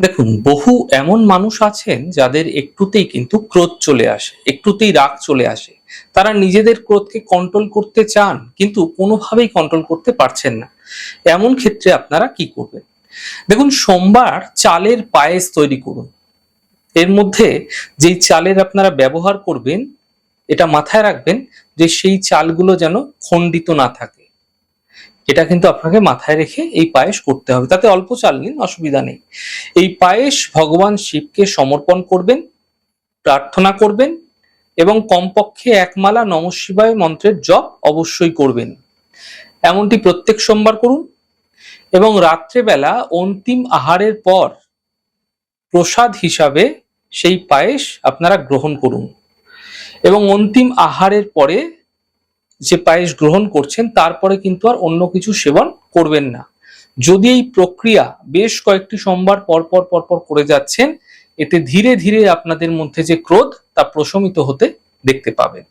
দেখুন, বহু এমন মানুষ আছেন যাদের একটুতেই কিন্তু ক্রোধ চলে আসে, একটুতেই রাগ চলে আসে। তারা নিজেদের ক্রোধকে কন্ট্রোল করতে চান কিন্তু কোনোভাবেই কন্ট্রোল করতে পারছেন না। এমন ক্ষেত্রে আপনারা কি করবেন? দেখুন, সোমবার চালের পায়েস তৈরি করুন। এর মধ্যে যেই চালের আপনারা ব্যবহার করবেন, এটা মাথায় রাখবেন যে সেই চালগুলো যেন খণ্ডিত না থাকে। এটা কিন্তু আপনাকে মাথায় রেখে এই পায়েস করতে হবে। তাতে অল্প চাল নিন, অসুবিধা নেই। এই পায়েস ভগবান শিবকে সমর্পণ করবেন, প্রার্থনা করবেন এবং কমপক্ষে এক মালা নমঃ শিবায় মন্ত্রের জপ অবশ্যই করবেন। এমনটি প্রত্যেক সোমবার করুন এবং রাত্রেবেলা অন্তিম আহারের পর প্রসাদ হিসাবে সেই পায়েস আপনারা গ্রহণ করুন এবং অন্তিম আহারের পরে যে পায়েস গ্রহণ করছেন তারপরে কিন্তু আর অন্য কিছু সেবন করবেন না। যদি এই প্রক্রিয়া বেশ কয়েকটি সোমবার পরপর করে যাচ্ছেন, এতে ধীরে ধীরে আপনাদের মধ্যে যে ক্রোধ তা প্রশমিত হতে দেখতে পাবেন।